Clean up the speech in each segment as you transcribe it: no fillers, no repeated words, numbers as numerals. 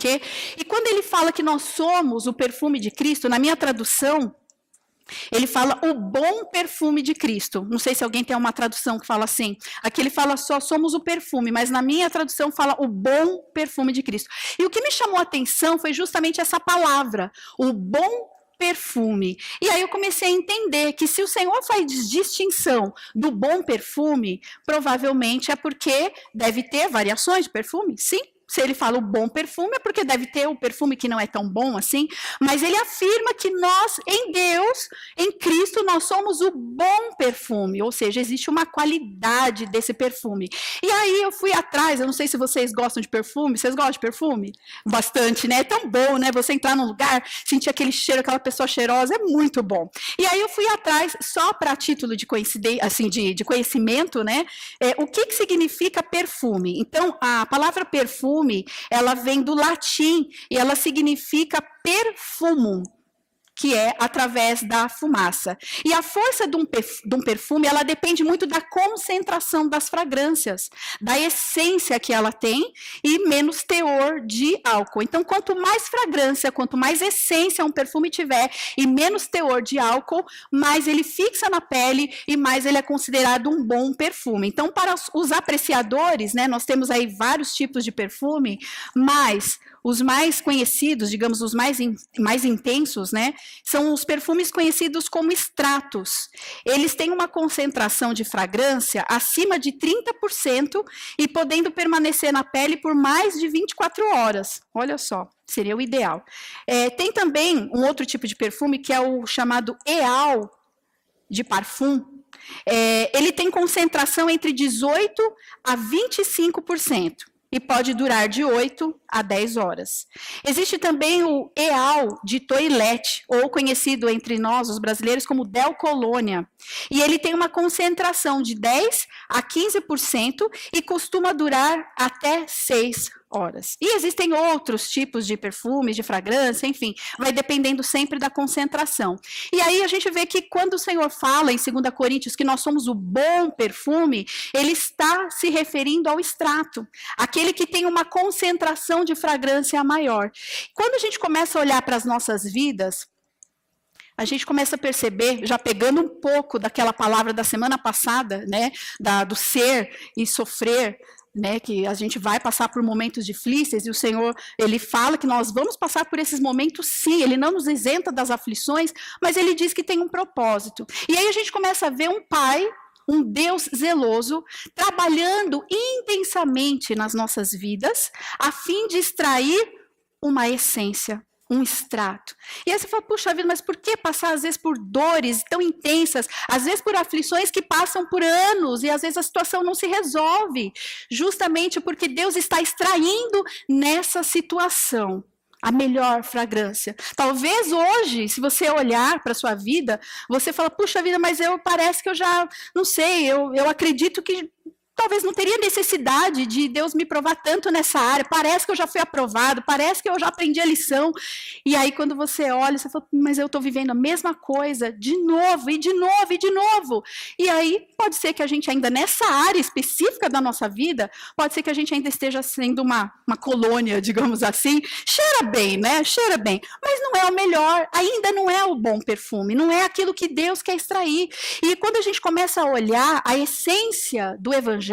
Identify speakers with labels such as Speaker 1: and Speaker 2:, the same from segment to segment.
Speaker 1: quê. E quando ele fala que nós somos o perfume de Cristo, na minha tradução, ele fala o bom perfume de Cristo. Não sei se alguém tem uma tradução que fala assim. Aqui ele fala só somos o perfume, mas na minha tradução fala o bom perfume de Cristo. E o que me chamou a atenção foi justamente essa palavra, o bom perfume. E aí eu comecei a entender que se o Senhor faz distinção do bom perfume, provavelmente é porque deve ter variações de perfume, sim. Se ele fala o bom perfume, é porque deve ter o perfume que não é tão bom assim, mas ele afirma que nós, em Deus, em Cristo, nós somos o bom perfume, ou seja, existe uma qualidade desse perfume. E aí eu fui atrás, eu não sei se vocês gostam de perfume, vocês gostam de perfume? Bastante, né? É tão bom, né? Você entrar num lugar, sentir aquele cheiro, aquela pessoa cheirosa, é muito bom. E aí eu fui atrás, só para título de coincidência, assim, de conhecimento, né? O que significa perfume? Então, a palavra perfume, ela vem do latim e ela significa perfumum, que é através da fumaça. E a força de um perfume, ela depende muito da concentração das fragrâncias, da essência que ela tem e menos teor de álcool. Então, quanto mais fragrância, quanto mais essência um perfume tiver e menos teor de álcool, mais ele fixa na pele e mais ele é considerado um bom perfume. Então, para os apreciadores, né, nós temos aí vários tipos de perfume, mas os mais conhecidos, digamos, os mais intensos, né, são os perfumes conhecidos como extratos. Eles têm uma concentração de fragrância acima de 30% e podendo permanecer na pele por mais de 24 horas. Olha só, seria o ideal. Tem também um outro tipo de perfume que é o chamado Eau de Parfum. Ele tem concentração entre 18% a 25%. E pode durar de 8 a 10 horas. Existe também o Eau de Toilette, ou conhecido entre nós, os brasileiros, como Del Colônia. E ele tem uma concentração de 10 a 15% e costuma durar até 6 horas. E existem outros tipos de perfumes, de fragrância, enfim, vai dependendo sempre da concentração. E aí a gente vê que quando o Senhor fala em 2 Coríntios que nós somos o bom perfume, ele está se referindo ao extrato, aquele que tem uma concentração de fragrância maior. Quando a gente começa a olhar para as nossas vidas, a gente começa a perceber, já pegando um pouco daquela palavra da semana passada, né, do ser e sofrer, né, que a gente vai passar por momentos difíceis e o Senhor, ele fala que nós vamos passar por esses momentos sim, ele não nos isenta das aflições, mas ele diz que tem um propósito. E aí a gente começa a ver um pai, um Deus zeloso, trabalhando intensamente nas nossas vidas, a fim de extrair uma essência, um extrato. E aí você fala, puxa vida, mas por que passar às vezes por dores tão intensas, às vezes por aflições que passam por anos e às vezes a situação não se resolve? Justamente porque Deus está extraindo nessa situação a melhor fragrância. Talvez hoje, se você olhar para a sua vida, você fala, puxa vida, mas parece que eu já, não sei, eu acredito que talvez não teria necessidade de Deus me provar tanto nessa área, parece que eu já fui aprovado, parece que eu já aprendi a lição, e aí quando você olha, você fala, mas eu estou vivendo a mesma coisa, de novo, e de novo, e de novo, e aí pode ser que a gente ainda nessa área específica da nossa vida, pode ser que a gente ainda esteja sendo uma colônia, digamos assim, cheira bem, né, cheira bem, mas não é o melhor, ainda não é o bom perfume, não é aquilo que Deus quer extrair, e quando a gente começa a olhar a essência do Evangelho,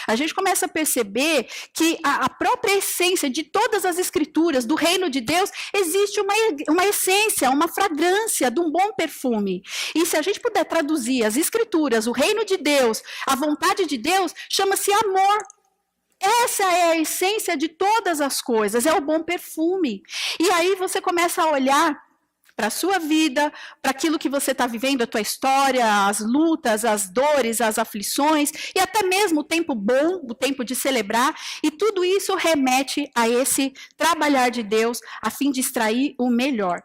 Speaker 1: a gente começa a perceber que a própria essência de todas as escrituras do reino de Deus, existe uma essência, uma fragrância de um bom perfume. E se a gente puder traduzir as escrituras, o reino de Deus, a vontade de Deus, chama-se amor. Essa é a essência de todas as coisas, é o bom perfume. E aí você começa a olhar para a sua vida, para aquilo que você está vivendo, a tua história, as lutas, as dores, as aflições, e até mesmo o tempo bom, o tempo de celebrar, e tudo isso remete a esse trabalhar de Deus, a fim de extrair o melhor.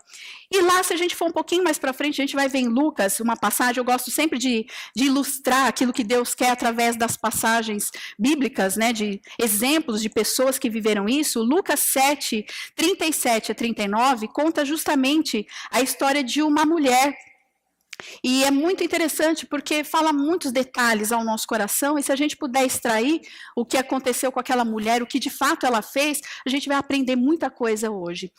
Speaker 1: E lá, se a gente for um pouquinho mais para frente, a gente vai ver em Lucas uma passagem, eu gosto sempre de ilustrar aquilo que Deus quer através das passagens bíblicas, né, de exemplos de pessoas que viveram isso. Lucas 7, 37 a 39, conta justamente a história de uma mulher E é muito interessante porque fala muitos detalhes ao nosso coração, e se a gente puder extrair o que aconteceu com aquela mulher, o que de fato ela fez, a gente vai aprender muita coisa hoje.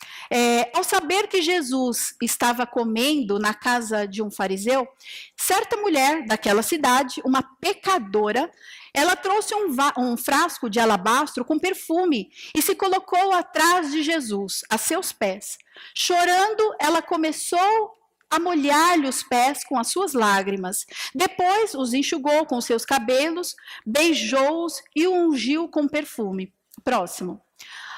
Speaker 1: Ao saber que Jesus estava comendo na casa de um fariseu, certa mulher daquela cidade, uma pecadora, ela trouxe um frasco de alabastro com perfume e se colocou atrás de Jesus, a seus pés. Chorando, ela começou a molhar-lhe os pés com as suas lágrimas. Depois os enxugou com seus cabelos, beijou-os e o ungiu com perfume. Próximo.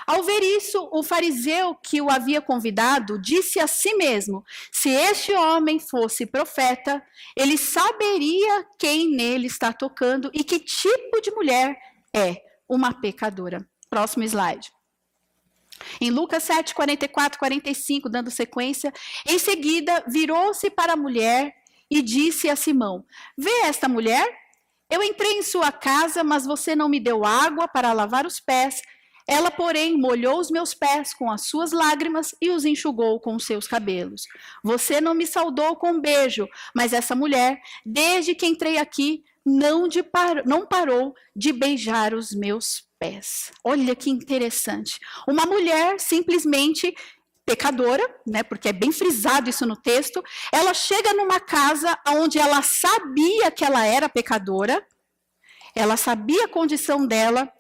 Speaker 1: Ao ver isso, o fariseu que o havia convidado disse a si mesmo: se este homem fosse profeta, ele saberia quem nele está tocando e que tipo de mulher é uma pecadora. Próximo slide. Em Lucas 7, 44, 45, dando sequência, em seguida virou-se para a mulher e disse a Simão: vê esta mulher? Eu entrei em sua casa, mas você não me deu água para lavar os pés. Ela, porém, molhou os meus pés com as suas lágrimas e os enxugou com os seus cabelos. Você não me saudou com um beijo, mas essa mulher, desde que entrei aqui, não parou de beijar os meus pés. Olha que interessante. Uma mulher simplesmente pecadora, né, porque é bem frisado isso no texto, ela chega numa casa onde ela sabia que ela era pecadora, ela sabia a condição dela,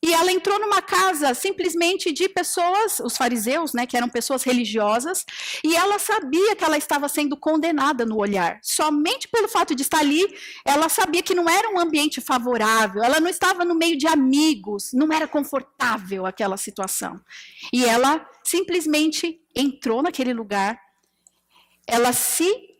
Speaker 1: e ela entrou numa casa simplesmente de pessoas, os fariseus, né, que eram pessoas religiosas, e ela sabia que ela estava sendo condenada no olhar. Somente pelo fato de estar ali, ela sabia que não era um ambiente favorável, ela não estava no meio de amigos, não era confortável aquela situação. E ela simplesmente entrou naquele lugar, ela se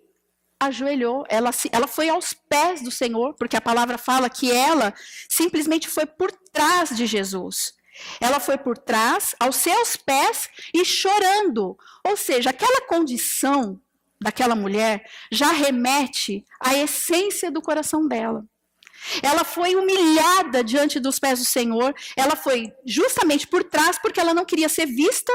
Speaker 1: ajoelhou, ela foi aos pés do Senhor, porque a palavra fala que ela simplesmente foi por trás de Jesus. Ela foi por trás, aos seus pés e chorando. Ou seja, aquela condição daquela mulher já remete à essência do coração dela. Ela foi humilhada diante dos pés do Senhor, ela foi justamente por trás, porque ela não queria ser vista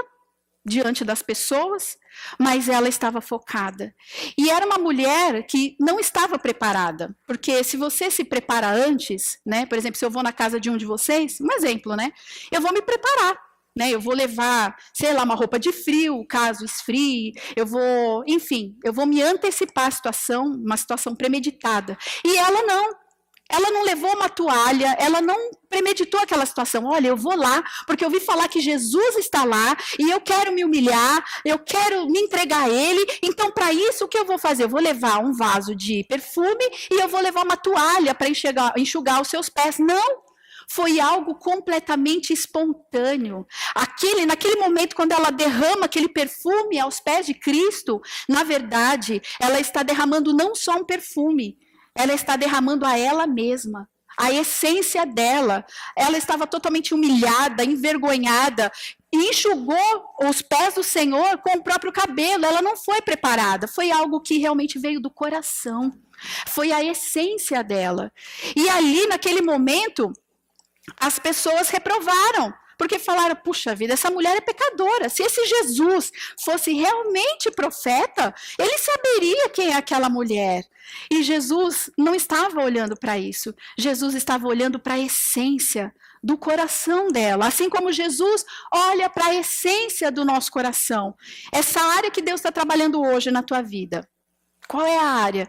Speaker 1: diante das pessoas, mas ela estava focada. E era uma mulher que não estava preparada, porque se você se prepara antes, né, por exemplo, se eu vou na casa de um de vocês, um exemplo, né, eu vou me preparar, né, eu vou levar, sei lá, uma roupa de frio, caso esfrie, eu vou me antecipar à situação, uma situação premeditada. E ela não levou uma toalha, ela não premeditou aquela situação. Olha, eu vou lá, porque eu ouvi falar que Jesus está lá, e eu quero me humilhar, eu quero me entregar a Ele, então para isso o que eu vou fazer? Eu vou levar um vaso de perfume e eu vou levar uma toalha para enxugar os seus pés. Não! Foi algo completamente espontâneo. Naquele momento, quando ela derrama aquele perfume aos pés de Cristo, na verdade, ela está derramando não só um perfume, ela está derramando a ela mesma, a essência dela. Ela estava totalmente humilhada, envergonhada, e enxugou os pés do Senhor com o próprio cabelo. Ela não foi preparada, foi algo que realmente veio do coração. Foi a essência dela. E ali, naquele momento, as pessoas reprovaram, porque falaram: puxa vida, essa mulher é pecadora. Se esse Jesus fosse realmente profeta, ele saberia quem é aquela mulher. E Jesus não estava olhando para isso. Jesus estava olhando para a essência do coração dela. Assim como Jesus olha para a essência do nosso coração. Essa área que Deus está trabalhando hoje na tua vida. Qual é a área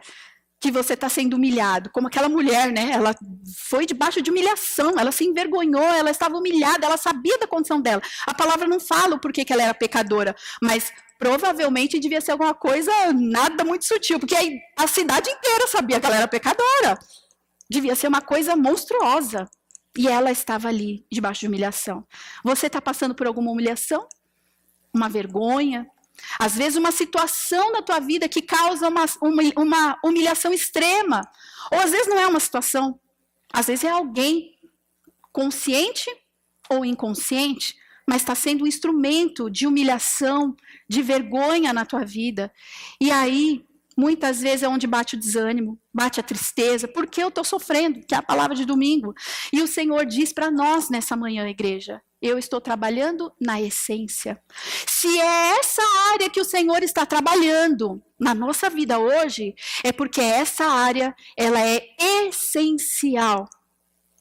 Speaker 1: que você está sendo humilhado? Como aquela mulher, né? Ela foi debaixo de humilhação, ela se envergonhou, ela estava humilhada, ela sabia da condição dela. A palavra não fala o porquê que ela era pecadora, mas provavelmente devia ser alguma coisa nada muito sutil, porque a cidade inteira sabia que ela era pecadora. Devia ser uma coisa monstruosa. E ela estava ali, debaixo de humilhação. Você está passando por alguma humilhação? Uma vergonha? Às vezes uma situação na tua vida que causa uma humilhação extrema. Ou às vezes não é uma situação. Às vezes é alguém consciente ou inconsciente, mas está sendo um instrumento de humilhação, de vergonha na tua vida. E aí, Muitas vezes é onde bate o desânimo, bate a tristeza, porque eu estou sofrendo, que é a palavra de domingo. E o Senhor diz para nós nessa manhã, igreja, eu estou trabalhando na essência. Se é essa área que o Senhor está trabalhando na nossa vida hoje, é porque essa área, ela é essencial.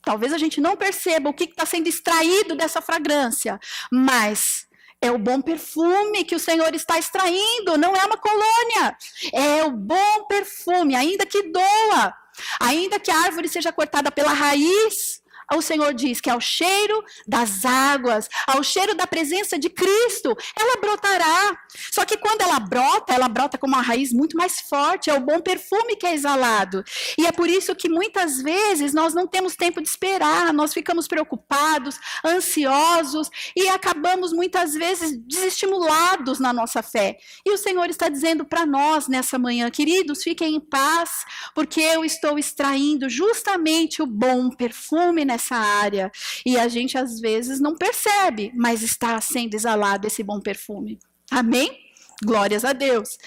Speaker 1: Talvez a gente não perceba o que está sendo extraído dessa fragrância, mas é o bom perfume que o Senhor está extraindo, não é uma colônia. É o bom perfume, ainda que doa, ainda que a árvore seja cortada pela raiz, o Senhor diz que ao cheiro das águas, ao cheiro da presença de Cristo, ela brotará. Só que quando ela brota com uma raiz muito mais forte, é o bom perfume que é exalado. E é por isso que muitas vezes nós não temos tempo de esperar, nós ficamos preocupados, ansiosos e acabamos muitas vezes desestimulados na nossa fé. E o Senhor está dizendo para nós nessa manhã, queridos, fiquem em paz, porque eu estou extraindo justamente o bom perfume nessa área, e a gente às vezes não percebe, mas está sendo exalado esse bom perfume. Amém? Glórias a Deus.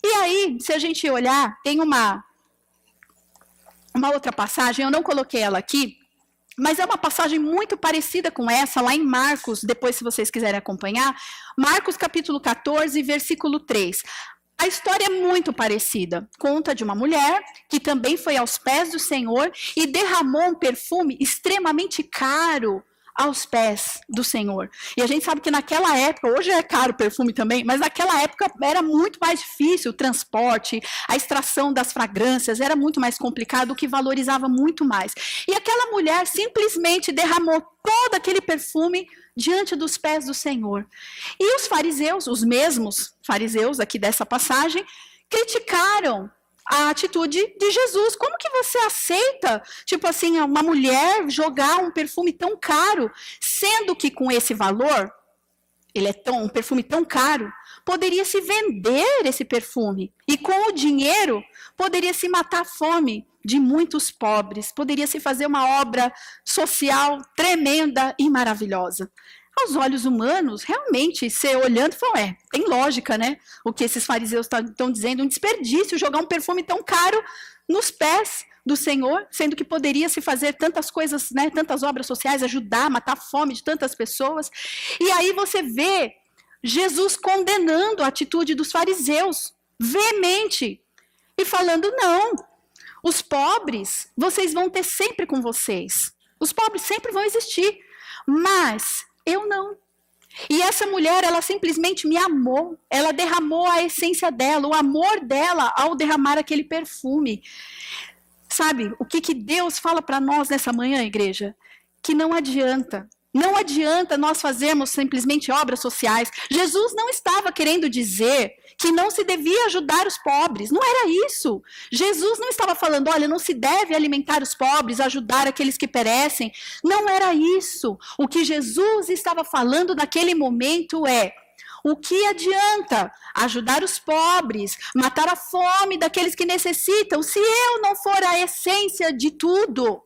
Speaker 1: E aí, se a gente olhar, tem uma outra passagem, eu não coloquei ela aqui, mas é uma passagem muito parecida com essa, lá em Marcos, depois se vocês quiserem acompanhar, Marcos capítulo 14, versículo 3. A história é muito parecida. Conta de uma mulher que também foi aos pés do Senhor e derramou um perfume extremamente caro aos pés do Senhor. E a gente sabe que naquela época, hoje é caro o perfume também, mas naquela época era muito mais difícil o transporte, a extração das fragrâncias, era muito mais complicado, o que valorizava muito mais. E aquela mulher simplesmente derramou todo aquele perfume diante dos pés do Senhor. E os fariseus, os mesmos fariseus aqui dessa passagem, criticaram a atitude de Jesus. Como que você aceita, tipo assim, uma mulher jogar um perfume tão caro, sendo que com esse valor, ele é um perfume tão caro, poderia se vender esse perfume. E com o dinheiro, poderia se matar a fome de muitos pobres. Poderia se fazer uma obra social tremenda e maravilhosa. Aos olhos humanos, realmente, você olhando, fala, tem lógica, né? O que esses fariseus estão dizendo, um desperdício, jogar um perfume tão caro nos pés do Senhor, sendo que poderia se fazer tantas coisas, né, tantas obras sociais, ajudar, matar a fome de tantas pessoas. E aí você vê Jesus condenando a atitude dos fariseus, veemente, e falando, não, os pobres, vocês vão ter sempre com vocês. Os pobres sempre vão existir, mas eu não. E essa mulher, ela simplesmente me amou. Ela derramou a essência dela, o amor dela ao derramar aquele perfume. Sabe, o que Deus fala para nós nessa manhã, igreja? Que não adianta. Não adianta nós fazermos simplesmente obras sociais. Jesus não estava querendo dizer que não se devia ajudar os pobres. Não era isso. Jesus não estava falando, olha, não se deve alimentar os pobres, ajudar aqueles que perecem. Não era isso. O que Jesus estava falando naquele momento é, o que adianta ajudar os pobres, matar a fome daqueles que necessitam, se eu não for a essência de tudo?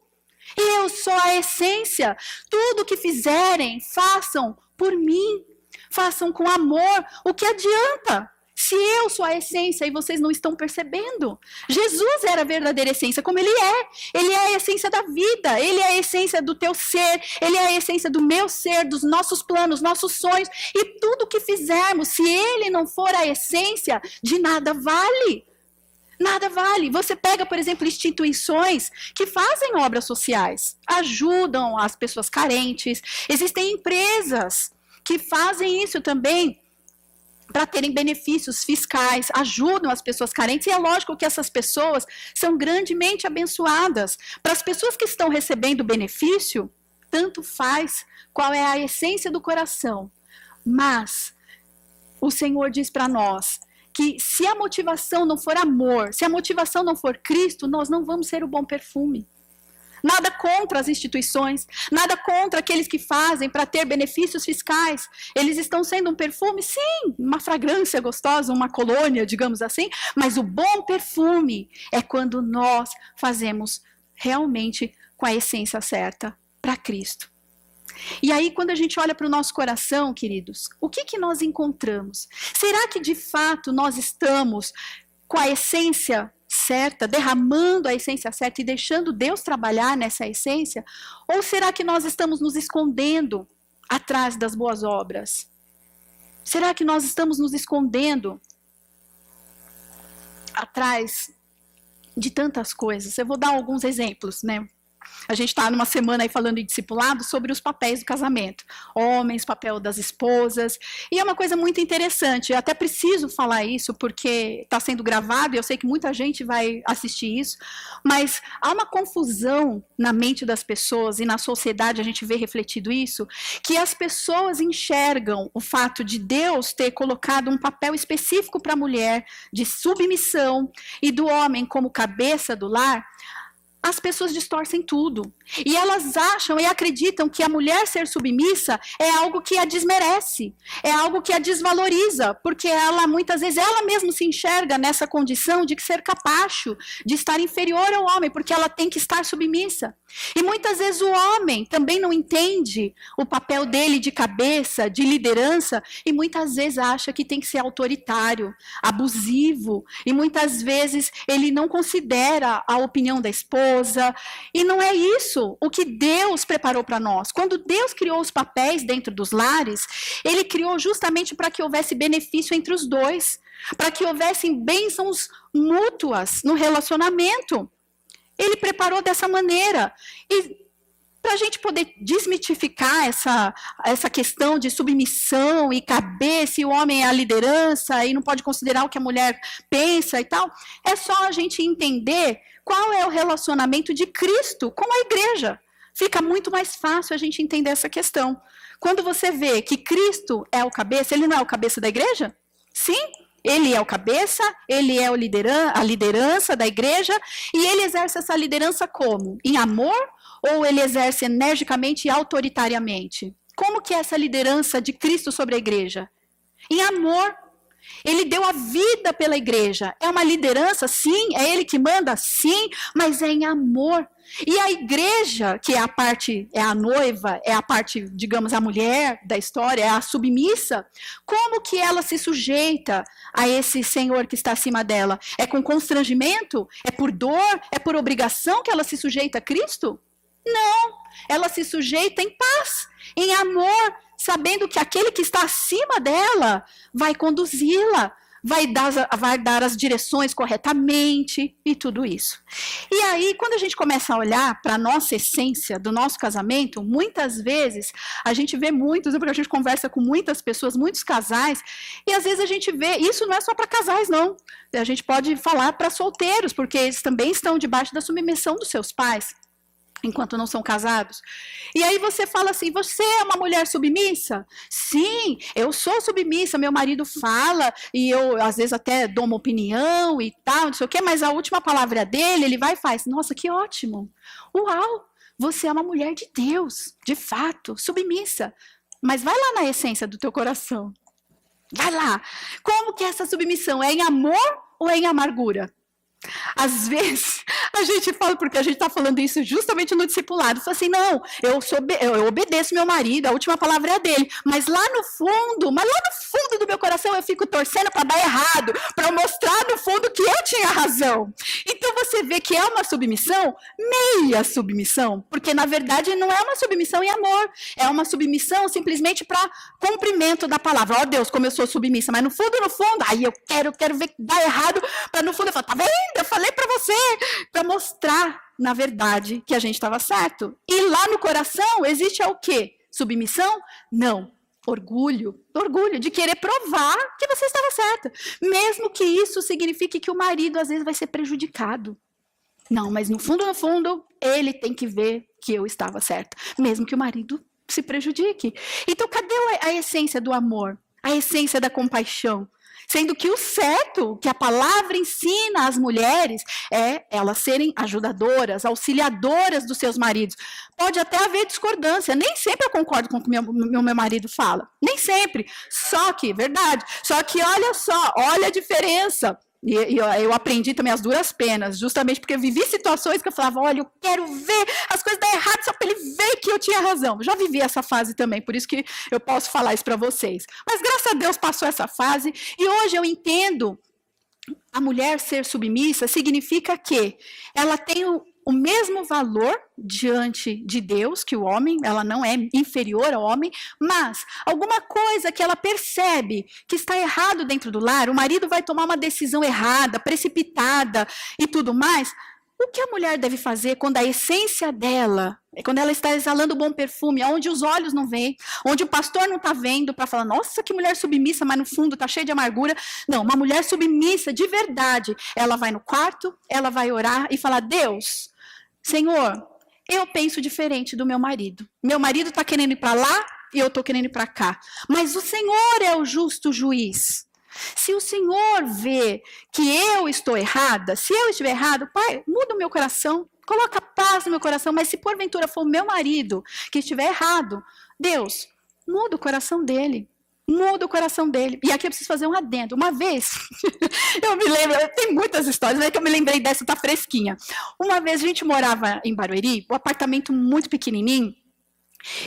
Speaker 1: Eu sou a essência. Tudo que fizerem, façam por mim. Façam com amor. O que adianta? Se eu sou a essência e vocês não estão percebendo. Jesus era a verdadeira essência, como ele é. Ele é a essência da vida. Ele é a essência do teu ser. Ele é a essência do meu ser, dos nossos planos, nossos sonhos. E tudo que fizermos, se ele não for a essência, de nada vale. Nada vale. Você pega, por exemplo, instituições que fazem obras sociais, ajudam as pessoas carentes. Existem empresas que fazem isso também para terem benefícios fiscais, ajudam as pessoas carentes. E é lógico que essas pessoas são grandemente abençoadas. Para as pessoas que estão recebendo benefício, tanto faz qual é a essência do coração. Mas o Senhor diz para nós que se a motivação não for amor, se a motivação não for Cristo, nós não vamos ser o bom perfume. Nada contra as instituições, nada contra aqueles que fazem para ter benefícios fiscais. Eles estão sendo um perfume, sim, uma fragrância gostosa, uma colônia, digamos assim, mas o bom perfume é quando nós fazemos realmente com a essência certa para Cristo. E aí, quando a gente olha para o nosso coração, queridos, o que nós encontramos? Será que, de fato, nós estamos com a essência certa, derramando a essência certa e deixando Deus trabalhar nessa essência? Ou será que nós estamos nos escondendo atrás das boas obras? Será que nós estamos nos escondendo atrás de tantas coisas? Eu vou dar alguns exemplos, né? A gente está numa semana aí falando em discipulado sobre os papéis do casamento. Homens, papel das esposas. E é uma coisa muito interessante. Eu até preciso falar isso porque está sendo gravado e eu sei que muita gente vai assistir isso. Mas há uma confusão na mente das pessoas e na sociedade a gente vê refletido isso, que as pessoas enxergam o fato de Deus ter colocado um papel específico para a mulher de submissão e do homem como cabeça do lar. As pessoas distorcem tudo. E elas acham e acreditam que a mulher ser submissa é algo que a desmerece, é algo que a desvaloriza, porque ela, muitas vezes, ela mesma se enxerga nessa condição de ser capacho, de estar inferior ao homem, porque ela tem que estar submissa. E muitas vezes o homem também não entende o papel dele de cabeça, de liderança, e muitas vezes acha que tem que ser autoritário, abusivo, e muitas vezes ele não considera a opinião da esposa, e não é isso o que Deus preparou para nós. Quando Deus criou os papéis dentro dos lares, Ele criou justamente para que houvesse benefício entre os dois, para que houvessem bênçãos mútuas no relacionamento. Ele preparou dessa maneira. E para a gente poder desmitificar essa questão de submissão e cabeça, e o homem é a liderança, e não pode considerar o que a mulher pensa e tal, é só a gente entender qual é o relacionamento de Cristo com a igreja. Fica muito mais fácil a gente entender essa questão. Quando você vê que Cristo é o cabeça, ele não é o cabeça da igreja? Sim, ele é o cabeça, ele é a liderança da igreja, e ele exerce essa liderança como? Em amor, ou ele exerce energicamente e autoritariamente? Como que é essa liderança de Cristo sobre a igreja? Em amor. Ele deu a vida pela igreja. É uma liderança, sim. É ele que manda, sim. Mas é em amor. E a igreja, que é a parte, é a noiva, é a parte, digamos, a mulher da história, é a submissa. Como que ela se sujeita a esse Senhor que está acima dela? É com constrangimento? É por dor? É por obrigação que ela se sujeita a Cristo? Não. Ela se sujeita em paz, em amor, sabendo que aquele que está acima dela vai conduzi-la, vai dar as direções corretamente e tudo isso. E aí, quando a gente começa a olhar para a nossa essência do nosso casamento, muitas vezes a gente vê porque a gente conversa com muitas pessoas, muitos casais, e às vezes a gente vê, isso não é só para casais, não. A gente pode falar para solteiros, porque eles também estão debaixo da submissão dos seus pais, enquanto não são casados. E aí você fala assim, você é uma mulher submissa? Sim, eu sou submissa, meu marido fala, e eu às vezes até dou uma opinião e tal, não sei o quê, mas a última palavra é dele, ele vai e faz, nossa, que ótimo, uau, você é uma mulher de Deus, de fato, submissa, mas vai lá na essência do teu coração, vai lá, como que é essa submissão, é em amor ou é em amargura? Às vezes, a gente fala, porque a gente está falando isso justamente no discipulado, fala assim, não, eu obedeço meu marido, a última palavra é a dele, mas lá no fundo do meu coração eu fico torcendo para dar errado, para mostrar no fundo que eu tinha razão. Então você vê que é uma submissão, meia submissão, porque na verdade não é uma submissão em amor, é uma submissão simplesmente para cumprimento da palavra. Ó Deus, como eu sou submissa, mas no fundo, aí eu quero ver que dá errado, para no fundo eu falo, tá vendo? Eu falei para você, para mostrar, na verdade, que a gente estava certo. E lá no coração existe o quê? Submissão? Não. Orgulho de querer provar que você estava certa. Mesmo que isso signifique que o marido às vezes vai ser prejudicado. Não, mas no fundo, ele tem que ver que eu estava certa. Mesmo que o marido se prejudique. Então, cadê a essência do amor? A essência da compaixão? Sendo que o certo, que a palavra ensina às mulheres, é elas serem ajudadoras, auxiliadoras dos seus maridos. Pode até haver discordância, nem sempre eu concordo com o que meu marido fala, nem sempre. Só que olha só, olha a diferença. E eu aprendi também as duras penas, justamente porque eu vivi situações que eu falava, olha, eu quero ver as coisas dar errado só para ele ver que eu tinha razão. Já vivi essa fase também, por isso que eu posso falar isso para vocês. Mas graças a Deus passou essa fase e hoje eu entendo a mulher ser submissa significa que ela tem o mesmo valor diante de Deus que o homem, ela não é inferior ao homem, mas alguma coisa que ela percebe que está errado dentro do lar, o marido vai tomar uma decisão errada, precipitada e tudo mais, o que a mulher deve fazer quando a essência dela, quando ela está exalando bom perfume, onde os olhos não veem, onde o pastor não está vendo para falar, nossa, que mulher submissa, mas no fundo está cheia de amargura. Não, uma mulher submissa de verdade, ela vai no quarto, ela vai orar e falar, Deus, Senhor, eu penso diferente do meu marido. Meu marido está querendo ir para lá e eu estou querendo ir para cá. Mas o Senhor é o justo juiz. Se o Senhor vê que eu estou errada, se eu estiver errado, Pai, muda o meu coração, coloca paz no meu coração, mas se porventura for o meu marido que estiver errado, Deus, muda o coração dele. Muda o coração dele. E aqui eu preciso fazer um adendo. Uma vez, eu me lembro, tem muitas histórias, mas é que eu me lembrei dessa, tá fresquinha. Uma vez a gente morava em Barueri, um apartamento muito pequenininho,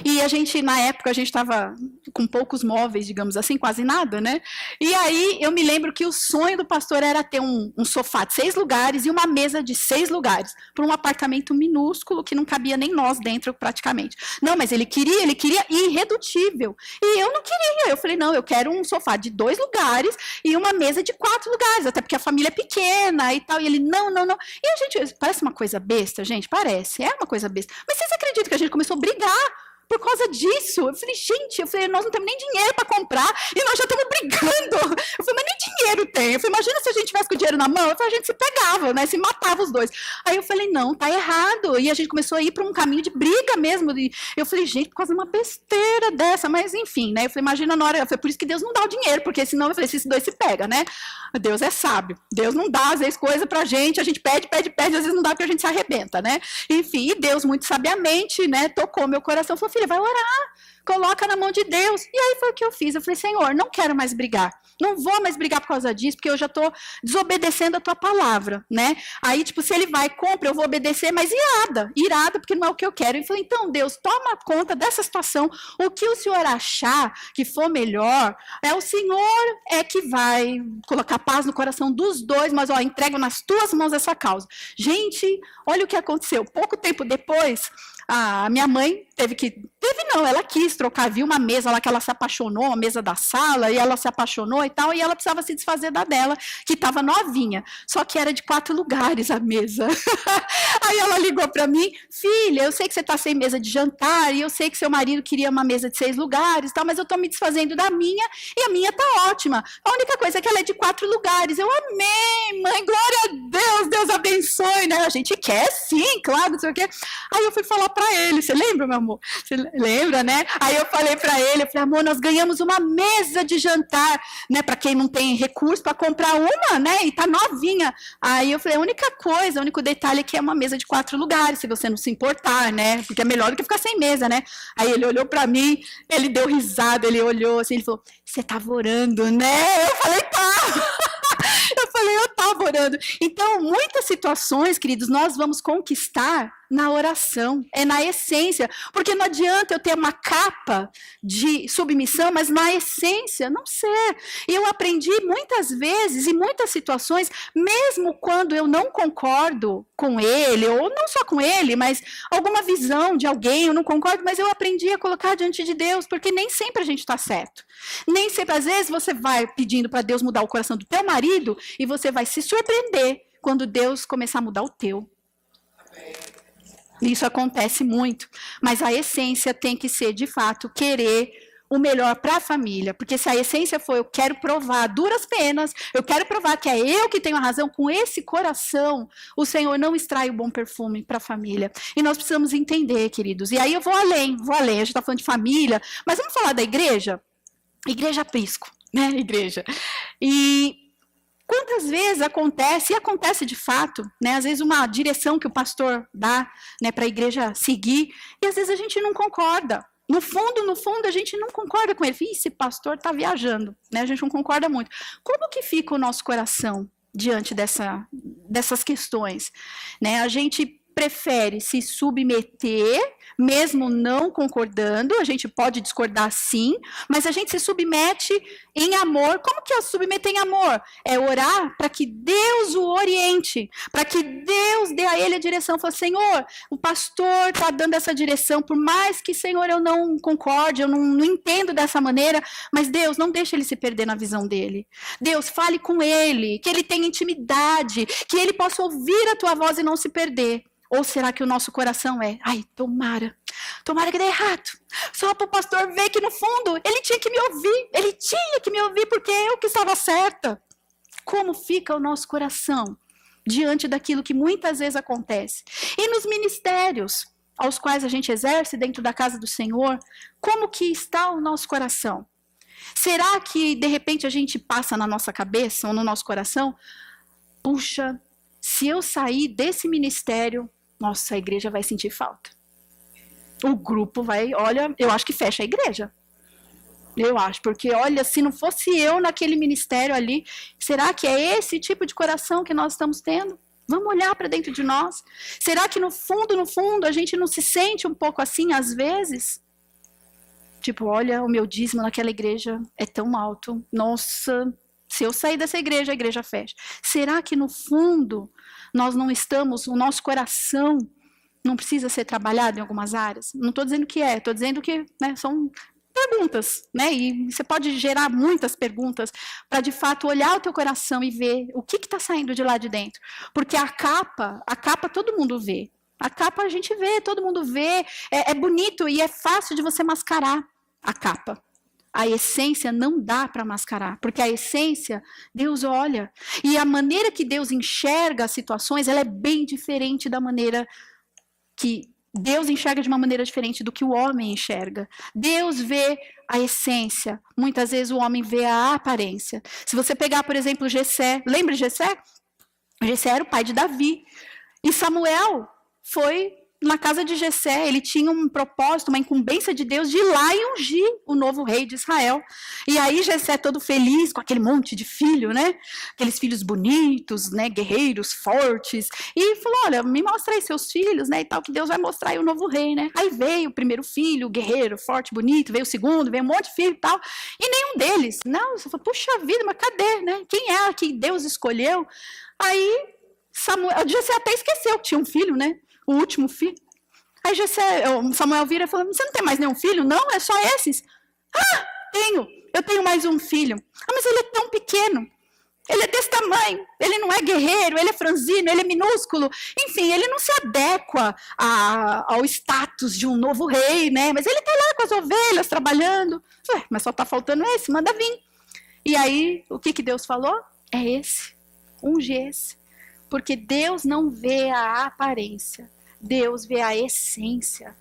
Speaker 1: e a gente, na época, a gente estava com poucos móveis, digamos assim, quase nada, né? E aí eu me lembro que o sonho do pastor era ter um sofá de 6 lugares e uma mesa de 6 lugares, para um apartamento minúsculo que não cabia nem nós dentro praticamente. Não, mas ele queria irredutível. E eu não queria. Eu falei, não, eu quero um sofá de 2 lugares e uma mesa de 4 lugares, até porque a família é pequena e tal. E ele, não. E a gente, parece uma coisa besta, gente, parece, é uma coisa besta. Mas vocês acreditam que a gente começou a brigar por causa disso? Eu falei, gente, nós não temos nem dinheiro para comprar e nós já estamos brigando. Eu falei, mas nem dinheiro tem. Eu falei, imagina se a gente tivesse com o dinheiro na mão. Eu falei, a gente se pegava, né? Se matava os dois. Aí eu falei, não, tá errado. E a gente começou a ir para um caminho de briga mesmo. E eu falei, gente, por causa de uma besteira dessa. Mas enfim, né? Eu falei, imagina na hora. Eu falei, por isso que Deus não dá o dinheiro, porque senão eu falei, se esses dois se pegam, né? Deus é sábio. Deus não dá, às vezes, coisa pra gente. A gente pede, às vezes não dá porque a gente se arrebenta, né? Enfim, e Deus, muito sabiamente, né? Tocou meu coração. Falou, filha, vai orar, coloca na mão de Deus. E aí foi o que eu fiz. Eu falei, Senhor, não quero mais brigar. Não vou mais brigar por causa disso, porque eu já estou desobedecendo a tua palavra, né? Aí, tipo, se ele vai, compra, eu vou obedecer, mas irada, porque não é o que eu quero. E falei, então, Deus, toma conta dessa situação. O que o Senhor achar que for melhor, o Senhor é que vai colocar paz no coração dos dois, mas, ó, entrego nas tuas mãos essa causa. Gente, olha o que aconteceu. Pouco tempo depois, a minha mãe ela quis trocar, viu uma mesa lá que ela se apaixonou, uma mesa da sala, e ela se apaixonou e tal, e ela precisava se desfazer da dela, que estava novinha, só que era de 4 lugares a mesa. Aí ela ligou para mim, filha, eu sei que você está sem mesa de jantar, e eu sei que seu marido queria uma mesa de 6 lugares, tal, mas eu estou me desfazendo da minha, e a minha tá ótima. A única coisa é que ela é de 4 lugares. Eu amei, mãe, glória a Deus, Deus abençoe, né? A gente quer sim, claro, não sei o quê. Aí eu fui falar para ele, você lembra, meu amor? Você lembra, né? Aí eu falei para ele, eu falei, amor, nós ganhamos uma mesa de jantar, né? Para quem não tem recurso para comprar uma, né? E tá novinha. Aí eu falei, o único detalhe é que é uma mesa de 4 lugares, se você não se importar, né? Porque é melhor do que ficar sem mesa, né? Aí ele olhou para mim, ele deu risada, ele olhou assim, ele falou, você tava orando, né? Eu falei, tá. Eu estava orando. Então, muitas situações, queridos, nós vamos conquistar na oração, é na essência, porque não adianta eu ter uma capa de submissão, mas na essência não ser. E eu aprendi muitas vezes, em muitas situações, mesmo quando eu não concordo com ele, ou não só com ele, mas alguma visão de alguém, eu não concordo, mas eu aprendi a colocar diante de Deus, porque nem sempre a gente está certo. Nem sempre, às vezes, você vai pedindo para Deus mudar o coração do teu marido, e você vai se surpreender quando Deus começar a mudar o teu. Isso acontece muito, mas a essência tem que ser, de fato, querer o melhor para a família, porque se a essência for, eu quero provar, duras penas, eu quero provar que é eu que tenho a razão, com esse coração, o Senhor não extrai o bom perfume para a família. E nós precisamos entender, queridos, e aí eu vou além, a gente está falando de família, mas vamos falar da igreja? Igreja Prisco, né, igreja. E quantas vezes acontece, e acontece de fato, né, às vezes uma direção que o pastor dá, né, para a igreja seguir, e às vezes a gente não concorda. No fundo, a gente não concorda com ele. Esse pastor está viajando, né, a gente não concorda muito. Como que fica o nosso coração diante dessas questões? Né, a gente prefere se submeter, mesmo não concordando, a gente pode discordar sim, mas a gente se submete em amor. Como que é submeter em amor? É orar para que Deus o oriente, para que Deus dê a ele a direção. Fala, Senhor, o pastor está dando essa direção, por mais que, Senhor, eu não concorde, eu não entendo dessa maneira, mas Deus, não deixa ele se perder na visão dele. Deus, fale com ele, que ele tenha intimidade, que ele possa ouvir a tua voz e não se perder. Ou será que o nosso coração é, ai, tomara que dê errado, só para o pastor ver que no fundo ele tinha que me ouvir porque eu que estava certa. Como fica o nosso coração diante daquilo que muitas vezes acontece? E nos ministérios aos quais a gente exerce dentro da casa do Senhor, como que está o nosso coração? Será que de repente a gente passa na nossa cabeça ou no nosso coração, puxa, se eu sair desse ministério, nossa, a igreja vai sentir falta. O grupo vai, olha, eu acho que fecha a igreja. Eu acho, porque olha, se não fosse eu naquele ministério ali, será que é esse tipo de coração que nós estamos tendo? Vamos olhar para dentro de nós. Será que no fundo, a gente não se sente um pouco assim às vezes? Tipo, olha, o meu dízimo naquela igreja é tão alto. Nossa, se eu sair dessa igreja, a igreja fecha. Será que no fundo nós não estamos, o nosso coração não precisa ser trabalhado em algumas áreas? Não estou dizendo que estou dizendo que são perguntas, né? E você pode gerar muitas perguntas para de fato olhar o teu coração e ver o que está saindo de lá de dentro. Porque a capa todo mundo vê. A capa a gente vê, todo mundo vê, é bonito e é fácil de você mascarar a capa. A essência não dá para mascarar, porque a essência, Deus olha. E a maneira que Deus enxerga as situações, ela é bem diferente da maneira que Deus enxerga de uma maneira diferente do que o homem enxerga. Deus vê a essência, muitas vezes o homem vê a aparência. Se você pegar, por exemplo, Jessé, lembra de Jessé? Jessé era o pai de Davi. E Samuel foi na casa de Jessé, ele tinha um propósito, uma incumbência de Deus de ir lá e ungir o novo rei de Israel. E aí Jessé todo feliz com aquele monte de filho, né? Aqueles filhos bonitos, né? Guerreiros, fortes. E falou, olha, me mostra aí seus filhos, né? E tal, que Deus vai mostrar aí o novo rei, né? Aí veio o primeiro filho, guerreiro, forte, bonito. Veio o segundo, veio um monte de filho e tal. E nenhum deles. Não, você falou, puxa vida, mas cadê, né? Quem é que Deus escolheu? Aí Jessé até esqueceu que tinha um filho, né? O último filho. Aí Samuel vira e fala, você não tem mais nenhum filho? Não, é só esses. Ah, eu tenho mais um filho. Ah, mas ele é tão pequeno. Ele é desse tamanho. Ele não é guerreiro, ele é franzino, ele é minúsculo. Enfim, ele não se adequa ao status de um novo rei, né? Mas ele está lá com as ovelhas, trabalhando. Ué, mas só está faltando esse, manda vir. E aí, o que Deus falou? É esse, unge esse. Porque Deus não vê a aparência. Deus vê a essência.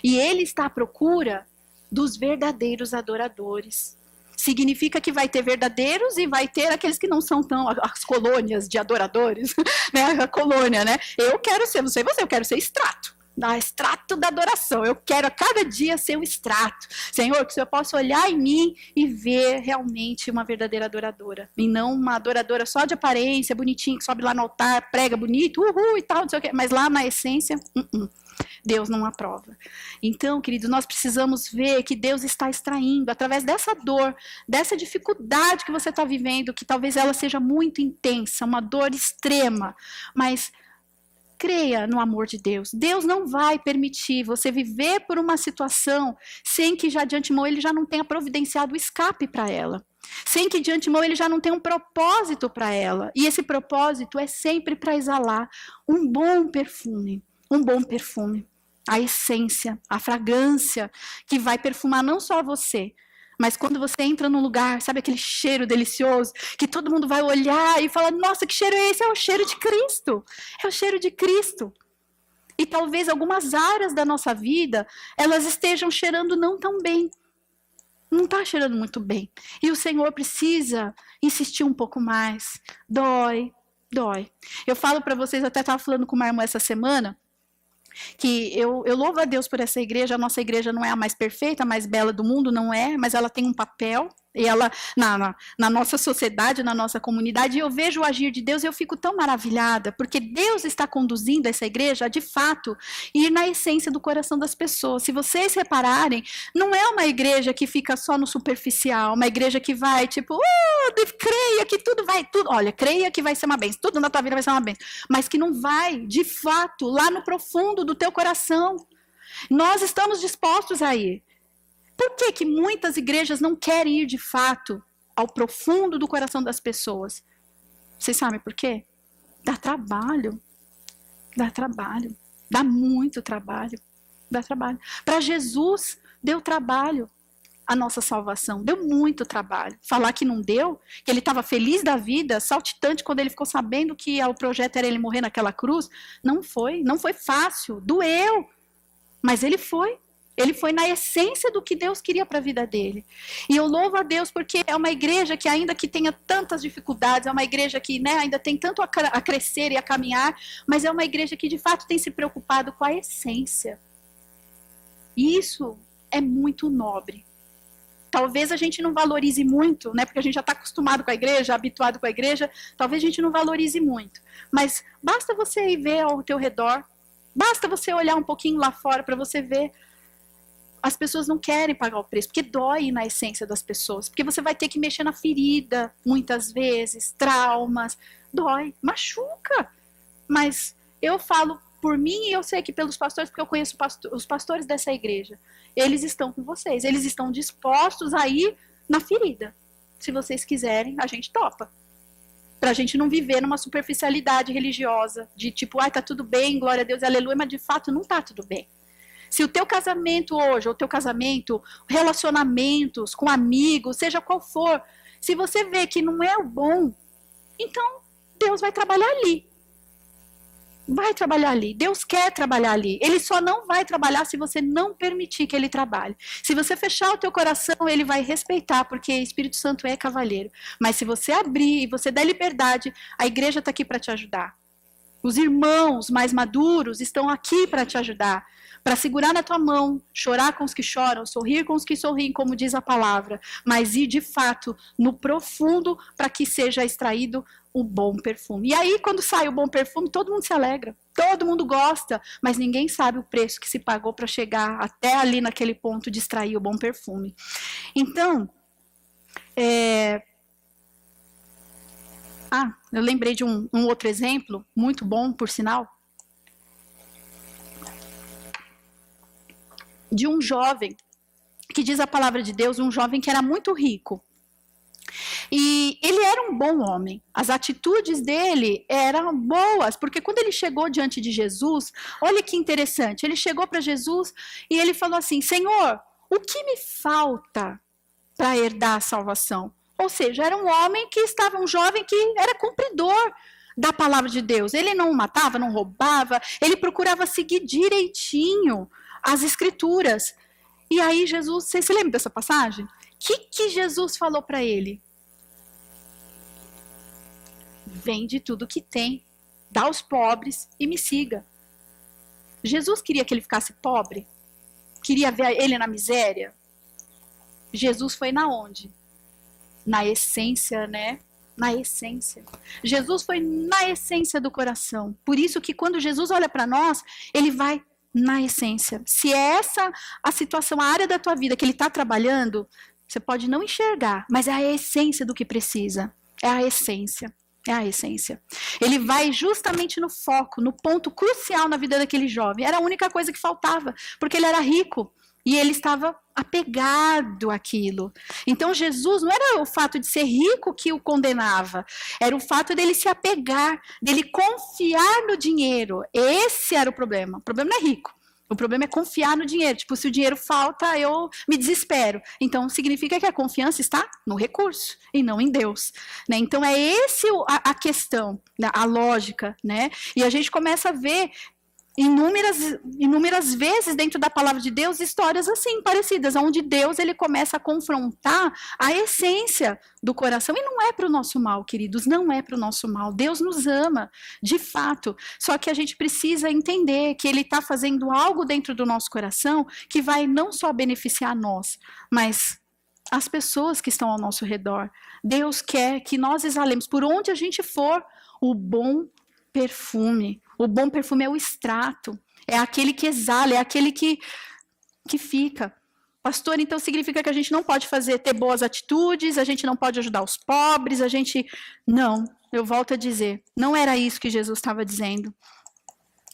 Speaker 1: E Ele está à procura dos verdadeiros adoradores. Significa que vai ter verdadeiros e vai ter aqueles que não são tão, as colônias de adoradores, né? A colônia, né? Eu quero ser, não sei você, eu quero ser extrato. Extrato da adoração. Eu quero a cada dia ser um extrato. Senhor, que o Senhor possa olhar em mim e ver realmente uma verdadeira adoradora. E não uma adoradora só de aparência, bonitinha, que sobe lá no altar, prega bonito, uhul e tal, não sei o quê. Mas lá na essência, Deus não aprova. Então, queridos, nós precisamos ver que Deus está extraindo, através dessa dor, dessa dificuldade que você está vivendo, que talvez ela seja muito intensa, uma dor extrema, mas creia no amor de Deus. Deus não vai permitir você viver por uma situação sem que já de antemão Ele já não tenha providenciado o escape para ela. Sem que de antemão Ele já não tenha um propósito para ela. E esse propósito é sempre para exalar um bom perfume. Um bom perfume. A essência, a fragrância que vai perfumar não só você, mas quando você entra num lugar, sabe aquele cheiro delicioso, que todo mundo vai olhar e falar, nossa, que cheiro é esse? É o cheiro de Cristo. É o cheiro de Cristo. E talvez algumas áreas da nossa vida, elas estejam cheirando não tão bem. Não está cheirando muito bem. E o Senhor precisa insistir um pouco mais. Dói. Eu falo para vocês, eu até estava falando com uma irmã essa semana, que eu louvo a Deus por essa igreja. A nossa igreja não é a mais perfeita, a mais bela do mundo, não é, mas ela tem um papel, e ela na nossa sociedade, na nossa comunidade, eu vejo o agir de Deus e eu fico tão maravilhada, porque Deus está conduzindo essa igreja a, de fato, ir na essência do coração das pessoas. Se vocês repararem, não é uma igreja que fica só no superficial, uma igreja que vai, tipo, creia que tudo vai, olha, creia que vai ser uma bênção, tudo na tua vida vai ser uma bênção, mas que não vai, de fato, lá no profundo do teu coração. Nós estamos dispostos a ir. Por que que muitas igrejas não querem ir de fato ao profundo do coração das pessoas? Vocês sabem por quê? Dá trabalho. Dá trabalho. Dá muito trabalho. Dá trabalho. Para Jesus, deu trabalho a nossa salvação. Deu muito trabalho. Falar que não deu, que ele estava feliz da vida, saltitante quando ele ficou sabendo que o projeto era ele morrer naquela cruz, não foi. Não foi fácil. Doeu. Mas ele foi. Ele foi na essência do que Deus queria para a vida dele. E eu louvo a Deus porque é uma igreja que, ainda que tenha tantas dificuldades, é uma igreja que, né, ainda tem tanto a crescer e a caminhar, mas é uma igreja que de fato tem se preocupado com a essência. E isso é muito nobre. Talvez a gente não valorize muito, né, porque a gente já está acostumado com a igreja, habituado com a igreja, talvez a gente não valorize muito. Mas basta você ir ver ao teu redor, basta você olhar um pouquinho lá fora para você ver. As pessoas não querem pagar o preço, porque dói na essência das pessoas, porque você vai ter que mexer na ferida, muitas vezes, traumas, dói, machuca. Mas eu falo por mim e eu sei que pelos pastores, porque eu conheço os pastores dessa igreja, eles estão com vocês, eles estão dispostos a ir na ferida. Se vocês quiserem, a gente topa. Pra gente não viver numa superficialidade religiosa, de tipo, tá tudo bem, glória a Deus, aleluia, mas de fato não tá tudo bem. Se o teu casamento hoje, ou o teu casamento, relacionamentos com amigos, seja qual for, se você vê que não é o bom, então Deus vai trabalhar ali. Vai trabalhar ali. Deus quer trabalhar ali. Ele só não vai trabalhar se você não permitir que ele trabalhe. Se você fechar o teu coração, ele vai respeitar, porque o Espírito Santo é cavalheiro. Mas se você abrir e você der liberdade, a igreja está aqui para te ajudar. Os irmãos mais maduros estão aqui para te ajudar. Para segurar na tua mão, chorar com os que choram, sorrir com os que sorriem, como diz a palavra, mas ir de fato no profundo para que seja extraído o bom perfume. E aí, quando sai o bom perfume, todo mundo se alegra, todo mundo gosta, mas ninguém sabe o preço que se pagou para chegar até ali naquele ponto de extrair o bom perfume. Então, eu lembrei de um outro exemplo, muito bom, por sinal, de um jovem, que diz a palavra de Deus, um jovem que era muito rico. E ele era um bom homem, as atitudes dele eram boas, porque quando ele chegou diante de Jesus, olha que interessante, ele chegou para Jesus e ele falou assim, Senhor, o que me falta para herdar a salvação? Ou seja, era um homem que estava, um jovem que era cumpridor da palavra de Deus, ele não matava, não roubava, ele procurava seguir direitinho as escrituras. E aí Jesus, você se lembra dessa passagem? O que Jesus falou para ele? Vende tudo que tem, dá aos pobres e me siga. Jesus queria que ele ficasse pobre? Queria ver ele na miséria? Jesus foi na onde? Na essência, né? Na essência. Jesus foi na essência do coração. Por isso que quando Jesus olha para nós, ele vai na essência. Se é essa a situação, a área da tua vida que ele está trabalhando, você pode não enxergar, mas é a essência do que precisa. É a essência. É a essência. Ele vai justamente no foco, no ponto crucial na vida daquele jovem. Era a única coisa que faltava, porque ele era rico e ele estava apegado àquilo. Então Jesus, não era o fato de ser rico que o condenava, era o fato dele se apegar, dele confiar no dinheiro. Esse era o problema. O problema não é rico. O problema é confiar no dinheiro. Tipo, se o dinheiro falta, eu me desespero. Então, significa que a confiança está no recurso e não em Deus. Né? Então, é esse a questão, a lógica. Né? E a gente começa a ver inúmeras vezes dentro da palavra de Deus histórias assim, parecidas, onde Deus ele começa a confrontar a essência do coração. E não é para o nosso mal, queridos, não é para o nosso mal. Deus nos ama, de fato. Só que a gente precisa entender que ele está fazendo algo dentro do nosso coração que vai não só beneficiar nós, mas as pessoas que estão ao nosso redor. Deus quer que nós exalemos, por onde a gente for, o bom perfume. O bom perfume é o extrato, é aquele que exala, é aquele que fica. Pastor, então significa que a gente não pode ter boas atitudes, a gente não pode ajudar os pobres, Não, eu volto a dizer, não era isso que Jesus estava dizendo.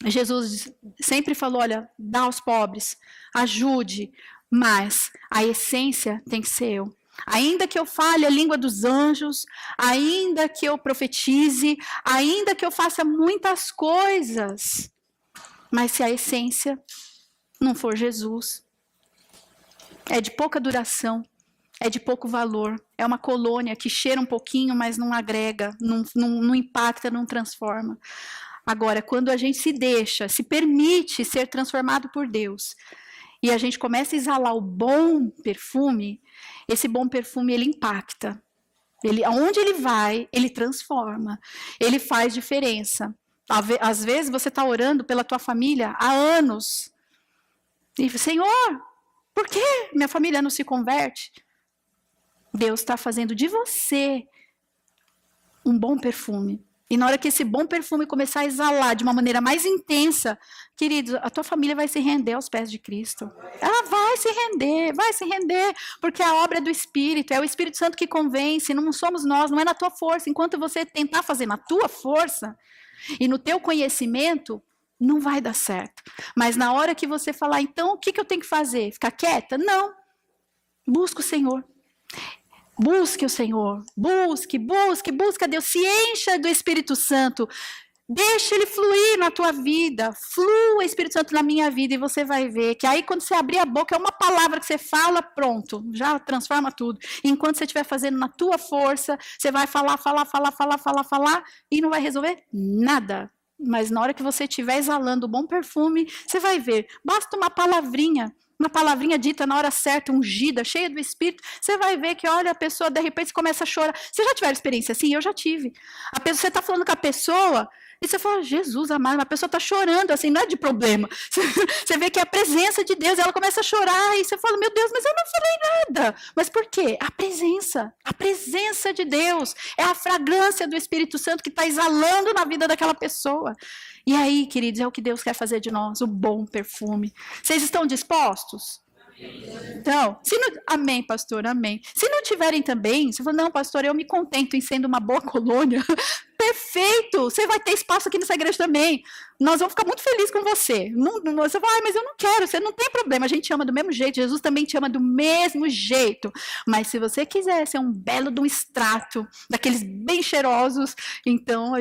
Speaker 1: Jesus sempre falou, olha, dá aos pobres, ajude, mas a essência tem que ser eu. Ainda que eu fale a língua dos anjos, ainda que eu profetize, ainda que eu faça muitas coisas, mas se a essência não for Jesus, é de pouca duração, é de pouco valor, é uma colônia que cheira um pouquinho, mas não agrega, não impacta, não transforma. Agora, quando a gente se permite ser transformado por Deus, e a gente começa a exalar o bom perfume, esse bom perfume, ele impacta. Aonde ele vai, ele transforma. Ele faz diferença. Às vezes, você está orando pela tua família há anos. E, Senhor, por que minha família não se converte? Deus está fazendo de você um bom perfume. E na hora que esse bom perfume começar a exalar de uma maneira mais intensa, queridos, a tua família vai se render aos pés de Cristo. Ela vai se render, porque a obra é do Espírito, é o Espírito Santo que convence, não somos nós, não é na tua força. Enquanto você tentar fazer na tua força e no teu conhecimento, não vai dar certo. Mas na hora que você falar, então, o que eu tenho que fazer? Ficar quieta? Não. Busca o Senhor. Busque o Senhor, busque a Deus, se encha do Espírito Santo, deixa ele fluir na tua vida, flua Espírito Santo na minha vida e você vai ver que aí quando você abrir a boca é uma palavra que você fala, pronto, já transforma tudo. E enquanto você estiver fazendo na tua força, você vai falar e não vai resolver nada. Mas na hora que você estiver exalando o bom perfume, você vai ver, basta uma palavrinha dita na hora certa, ungida, cheia do Espírito, você vai ver que, olha, a pessoa, de repente, começa a chorar. Vocês já tiveram experiência assim? Eu já tive. Você está falando com a pessoa, e você fala, Jesus amado, a pessoa está chorando, assim, não é de problema. Você vê que é a presença de Deus, ela começa a chorar, e você fala, meu Deus, mas eu não falei nada. Mas por quê? A presença de Deus, é a fragrância do Espírito Santo que está exalando na vida daquela pessoa. E aí, queridos, é o que Deus quer fazer de nós, o bom perfume. Vocês estão dispostos? Então, amém, pastor, amém. Se não tiverem também, você fala, não, pastor, eu me contento em sendo uma boa colônia. Perfeito, você vai ter espaço aqui nessa igreja também. Nós vamos ficar muito felizes com você. Você fala, mas eu não quero, você não tem problema, a gente te ama do mesmo jeito, Jesus também te ama do mesmo jeito. Mas se você quiser ser um belo de um extrato, daqueles bem cheirosos, então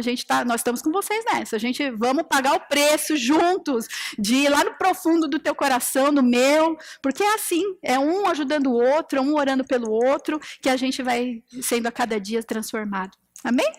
Speaker 1: nós estamos com vocês nessa. Vamos pagar o preço juntos, de ir lá no profundo do teu coração, no meu, porque é assim, é um ajudando o outro, um orando pelo outro, que a gente vai sendo a cada dia transformado. Amém?